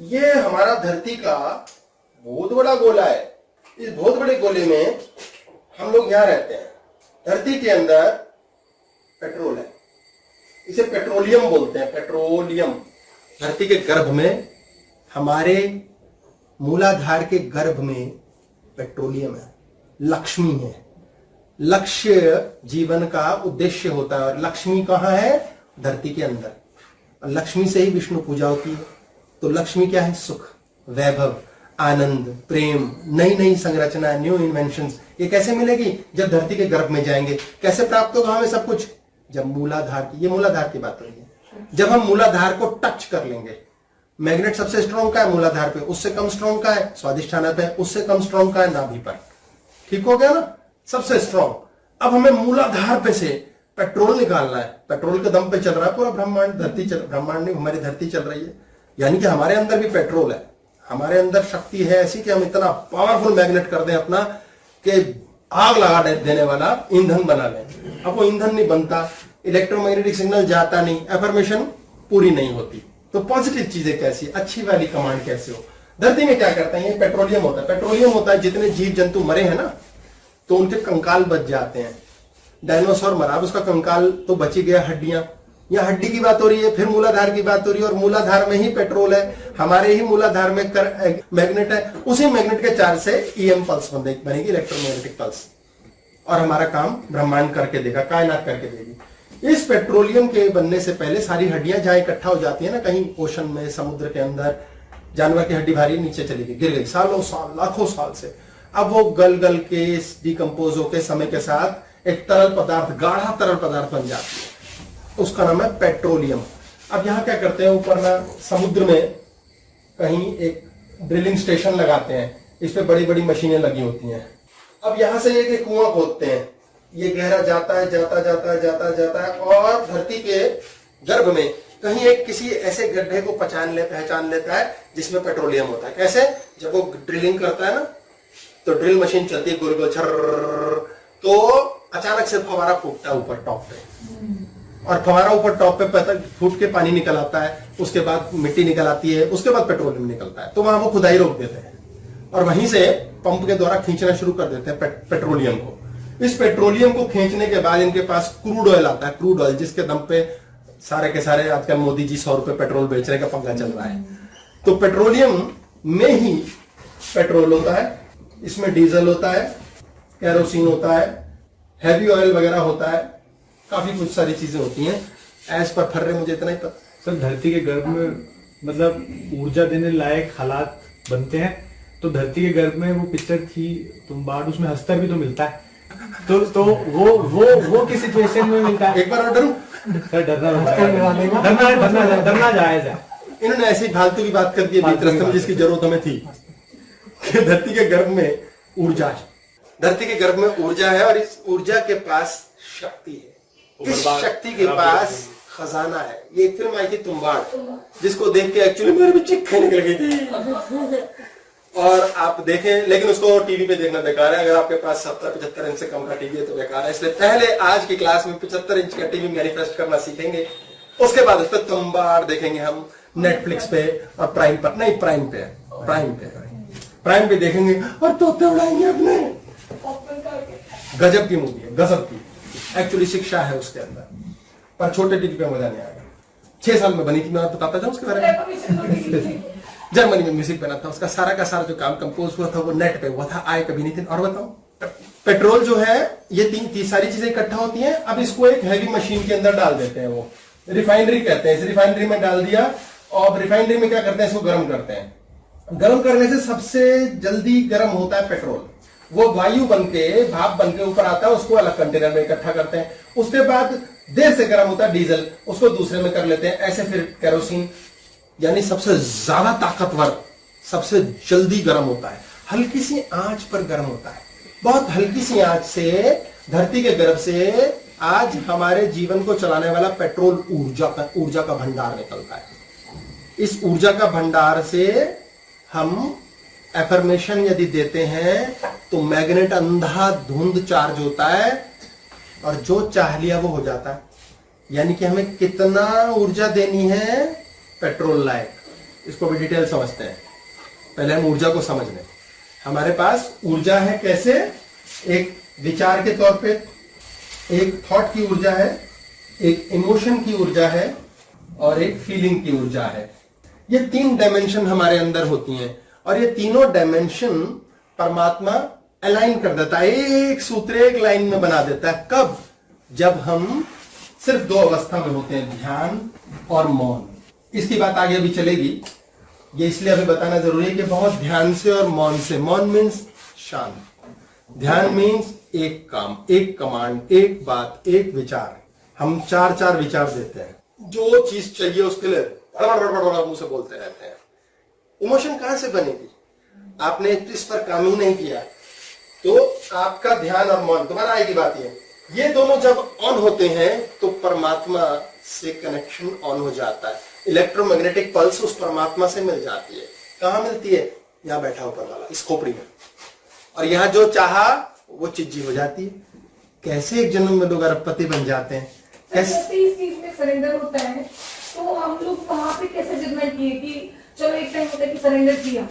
ये हमारा धरती का बहुत बड़ा गोला है। इस बहुत बड़े गोले में हम लोग यहां रहते हैं। धरती के अंदर पेट्रोल है, इसे पेट्रोलियम बोलते हैं, पेट्रोलियम। धरती के गर्भ में, हमारे मूलाधार के गर्भ में पेट्रोलियम है, लक्ष्मी है। लक्ष्य जीवन का उद्देश्य होता है और लक्ष्मी कहाँ है? धरती के अंदर। और लक्ष्मी से ही विष्णु पूजा होती है। तो लक्ष्मी क्या है? सुख, वैभव, आनंद, प्रेम, नई नई संरचना, न्यू इन्वेंशंस। ये कैसे मिलेगी? जब धरती के गर्भ में जाएंगे। कैसे प्राप्त होगा हमें सब कुछ? जब मूलाधार की, ये मूलाधार की बात हो रही है, जब हम मूलाधार को टच कर लेंगे। मैग्नेट सबसे स्ट्रॉन्ग का है मूलाधार पे, उससे कम स्ट्रॉन्ग का है स्वादिष्ठान पे, उससे कम स्ट्रॉन्ग का है नाभि पर। ठीक हो गया ना? सबसे स्ट्रॉन्ग। अब हमें मूलाधार पे से पेट्रोल निकालना है। पेट्रोल के दम पे चल रहा है पूरा ब्रह्मांड। ब्रह्मांड नहीं, हमारी धरती चल रही है। यानी कि हमारे अंदर भी पेट्रोल है। हमारे अंदर शक्ति है ऐसी कि हम इतना पावरफुल मैग्नेट कर दें अपना कि आग लगा देने वाला ईंधन बना लें। अब वो ईंधन नहीं बनता, इलेक्ट्रोमैग्नेटिक सिग्नल जाता नहीं, एफर्मेशन पूरी नहीं होती। तो पॉजिटिव चीजें कैसी, अच्छी वाली कमांड कैसे हो? धरती में क्या करते हैं? ये पेट्रोलियम होता है। पेट्रोलियम होता है, जितने जीव जंतु मरे हैं ना, तो उनके कंकाल बच जाते हैं। डायनासोर मरा, उसका कंकाल तो बची गया, हड्डियां। यह हड्डी की बात हो रही है, फिर मूलाधार की बात हो रही है। और मूलाधार में ही पेट्रोल है, हमारे ही मूलाधार में मैग्नेट है। उसी मैग्नेट के चार्ज से ईएम पल्स बनेगी, इलेक्ट्रोमैग्नेटिक पल्स। और हमारा काम ब्रह्मांड करके देगा, कायनात करके देगी। इस पेट्रोलियम के बनने से पहले सारी हड्डियां जहां इकट्ठा हो जाती है ना, कहीं ओशन में, समुद्र के अंदर, जानवर की हड्डी भारी नीचे चली गई, गिर गई, सालों साल, लाखों साल से। अब वो गल गल के डिकम्पोज होके समय के साथ एक तरल पदार्थ, गाढ़ा तरल पदार्थ बन जाती है। उसका नाम है पेट्रोलियम। अब यहां क्या करते हैं? ऊपर ना समुद्र में कहीं एक ड्रिलिंग स्टेशन लगाते हैं, इस पे बड़ी बड़ी मशीनें लगी होती हैं। अब यहां से एक कुआं खोदते हैं, ये गहरा जाता है, जाता है और धरती के गर्भ में कहीं एक किसी ऐसे गड्ढे को पहचान लेता है जिसमें पेट्रोलियम होता है। कैसे? जब वो ड्रिलिंग करता है ना, तो ड्रिल मशीन चलती है गोल गोल, तो अचानक से फवारा फूटता है ऊपर टॉप पे, और फवारा ऊपर टॉप पे फूट के पानी निकल आता है। उसके बाद मिट्टी निकल आती है, उसके बाद पेट्रोलियम निकलता है। तो वहां वो खुदाई रोक देते हैं और वहीं से पंप के द्वारा खींचना शुरू कर देते हैं पेट्रोलियम को। इस पेट्रोलियम को खींचने के बाद इनके पास क्रूड ऑयल आता है, क्रूड ऑयल, जिसके दम पे सारे के सारे आजकल मोदी जी 100 रुपए पेट्रोल बेचने का पंगा चल रहा है। तो पेट्रोलियम में ही पेट्रोल होता है, इसमें डीजल होता है, कैरोसिन होता है, हैवी ऑयल वगैरह होता है, काफी कुछ सारी चीजें होती हैं। एज पर फर्रे मुझे इतना ही पता। सर, धरती के गर्भ में मतलब ऊर्जा देने लायक हालात बनते हैं, तो धरती के गर्भ में वो पिक्चर थी तुम्बाड़, उसमें हस्तर भी तो मिलता है। तो वो किस सिचुएशन में मिलता है? एक बार और डरूं? सर, डरना जायज है। इन्होंने ऐसी फालतू की बात कर दी बीच रास्ते में, जिसकी जरूरत हमें थी। धरती के गर्भ में ऊर्जा है, धरती के गर्भ में ऊर्जा है, और इस ऊर्जा के पास शक्ति है। इस शक्ति के पास खजाना है। ये एक फिल्म आई थी तुम्बाड़, जिसको देख के एक्चुअली मेरे भी चिक्के निकल गई थी। और आप देखें, लेकिन उसको टीवी पे देखना बेकार है। अगर आपके पास 70-75 इंच से कम का टीवी है तो बेकार है। इसलिए पहले आज की क्लास में 75 इंच का टीवी मैनिफेस्ट करना सीखेंगे, उसके बाद उस पर तुम्बाड़ देखेंगे हम नेटफ्लिक्स पे और प्राइम पर, नहीं प्राइम पे देखेंगे और तोते उड़ाएंगे अपने। गजब की मूवी है, गजब की। एक्चुअली शिक्षा है उसके अंदर, पर छोटे टीवी पे मजा नहीं आएगा। 6 साल में बनी थी, मैं बताता था उसके बारे में। जर्मनी में म्यूजिक बना था, उसका सारा का सारा जो काम कंपोज हुआ था वो नेट पे हुआ था। आए कभी नहीं थे। और बताओ, पेट्रोल जो है, ये तीन सारी चीजें इकट्ठा होती हैं। अब इसको एक हैवी मशीन के अंदर डाल देते हैं, वो रिफाइनरी कहते हैं। इस रिफाइनरी में डाल दिया, और रिफाइनरी में क्या करते हैं? इसको गर्म करते हैं। गर्म करने से सबसे जल्दी गर्म होता है पेट्रोल। वो वायु बनके, भाप बनके ऊपर आता है, उसको अलग कंटेनर में इकट्ठा करते हैं। उसके बाद देर से गर्म होता है डीजल, उसको दूसरे में कर लेते हैं। ऐसे फिर कैरोसिन, यानी सबसे ज्यादा ताकतवर, सबसे जल्दी गर्म होता है। हल्की सी आंच पर गर्म होता है, बहुत हल्की सी आंच से धरती के गर्भ से आज हमारे जीवन को चलाने वाला पेट्रोल ऊर्जा का भंडार निकलता है। इस ऊर्जा का भंडार से हम एफर्मेशन यदि देते हैं तो मैग्नेट अंधाधुंध चार्ज होता है, और जो चाह लिया वो हो जाता है। यानी कि हमें कितना ऊर्जा देनी है? पेट्रोल लायक। इसको भी डिटेल समझते हैं। पहले हम ऊर्जा को समझ लें। हमारे पास ऊर्जा है कैसे, एक विचार के तौर पे, एक थॉट की ऊर्जा है, एक इमोशन की ऊर्जा है और एक फीलिंग की ऊर्जा है। ये 3 डायमेंशन हमारे अंदर होती हैं और ये तीनों डायमेंशन परमात्मा अलाइन कर देता है, एक सूत्र एक लाइन में बना देता है। कब? जब हम सिर्फ 2 अवस्था में होते हैं, ध्यान और मौन। इसकी बात आगे अभी चलेगी, ये इसलिए अभी बताना जरूरी है कि बहुत ध्यान से और मौन से। मौन मीन्स शांत, ध्यान मीन्स एक काम, एक कमांड, एक बात, एक विचार। हम 4 विचार देते हैं, जो चीज चाहिए उसके लिए बड़ा मुंह से बोलते रहते हैं। इमोशन कहां से बनेगी? आपने इस पर काम ही नहीं किया तो आपका ध्यान और मौन, दोबारा आएगी बात ये दोनों जब ऑन होते हैं तो परमात्मा से कनेक्शन ऑन हो जाता है। इलेक्ट्रोमैग्नेटिक पल्स उस परमात्मा से मिल जाती है। कहां मिलती है? यहां बैठा ऊपर वाला, इस खोपड़ी में। और यहां जो चाहा वो चिज्जी हो जाती है। कैसे एक जन्म में लोग अरबपति बन जाते हैं? जैसे इस चीज में सरेंडर होता है तो हम लोग वहां पे कैसे जजमेंट किए कि चलो एक टाइम होता है कि सरेंडर किया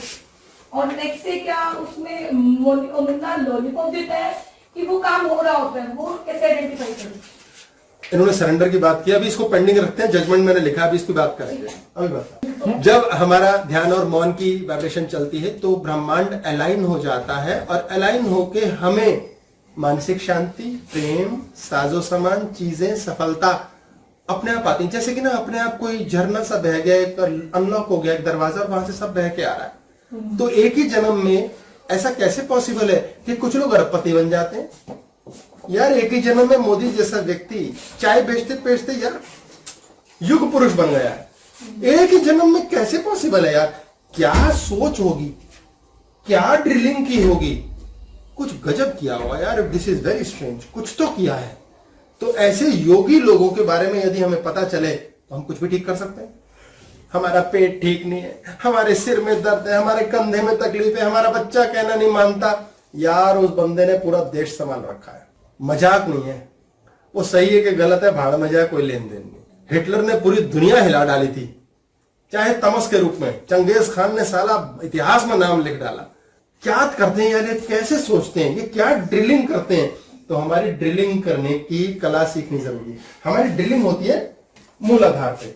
और नेक्स्ट डे क्या उसमें मुन्ना लॉलीपॉप देता है कि वो काम हो रहा होता है, वो कैसे आइडेंटिफाई करें? इन्होंने सरेंडर की बात की, अभी इसको पेंडिंग रखते हैं, जजमेंट मैंने लिखा, अभी इसकी बात करेंगे। अभी बता, जब हमारा ध्यान और मौन की वाइब्रेशन चलती है तो ब्रह्मांड अलाइन हो जाता है और अलाइन होके हमें मानसिक शांति, प्रेम, साजो सामान, चीजें, सफलता अपने आप आती है। जैसे कि ना अपने आप कोई झरना सा बह गया, एक अनलॉक हो गया एक दरवाजा और वहां से सब बह के आ रहा है। तो एक ही जन्म में ऐसा कैसे पॉसिबल है कि कुछ लोग अरबपति बन जाते हैं? यार एक ही जन्म में मोदी जैसा व्यक्ति चाय बेचते बेचते यार युग पुरुष बन गया है। एक ही जन्म में कैसे पॉसिबल है यार? क्या सोच होगी, क्या ड्रिलिंग की होगी, कुछ गजब किया होगा यार। दिस इज वेरी स्ट्रेंज, कुछ तो किया है। तो ऐसे योगी लोगों के बारे में यदि हमें पता चले तो हम कुछ भी ठीक कर सकते हैं। हमारा पेट ठीक नहीं है, हमारे सिर में दर्द है, हमारे कंधे में तकलीफ है, हमारा बच्चा कहना नहीं मानता, यार उस बंदे ने पूरा देश संभाल रखा है। मजाक नहीं है, वो सही है कि गलत है, भाड़ में जाए, कोई लेन देन नहीं। हिटलर ने पूरी दुनिया हिला डाली थी, चाहे तमस के रूप में। चंगेज खान ने साला इतिहास में नाम लिख डाला। क्या करते हैं यार, कैसे सोचते हैं, ये क्या ड्रिलिंग करते हैं? तो हमारी ड्रिलिंग करने की कला सीखनी जरूरी है। हमारी ड्रिलिंग होती है मूल आधार पे।